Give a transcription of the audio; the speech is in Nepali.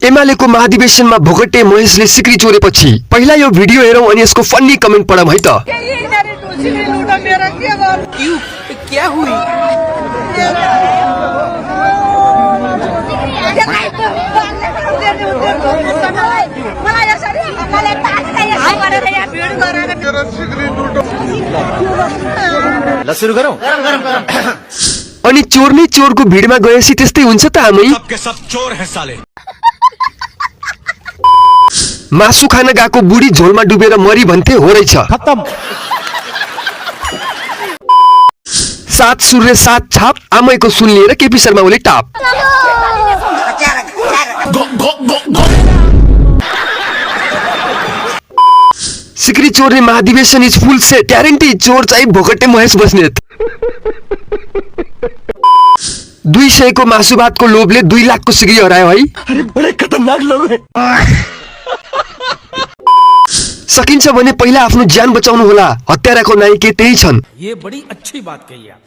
एमालेको महाधिवेशनमा भोगटे महेशले सिक्री चोरेपछि पहिला यो भिडियो हेरौं अनि यसको फन्नी कमेन्ट पढौं है त। क्या हुई? ल सुरु गरौं। अनि चोरले चोरको भिडमा गएपछि त्यस्तै हुन्छ त आमै। सबके सब चोर हैं साले। मासु खान गएको बुढी झोलमा डुबेर मरी भन्थे हो रहेछ। खत्म। 7 सूर्य 7 छाप आमैको सुन लिएर केपी शर्मा ओली टाप। सिक्री चोर्ने महाधिवेशन इज फुल सेट, ग्यारेन्टी चोर चाहिँ भोगटे महेश बस्नेत। 200 को मासु भातको लोभले 2 लाख को सिक्री हरायो है। अरे बडे खतरनाक लोग हैं। सकिन्छ भने पहिला आफ्नो ज्यान बचाउनु होला, हत्याराको नायक त्यही छन्। ये बड़ी अच्छी बात कही आप।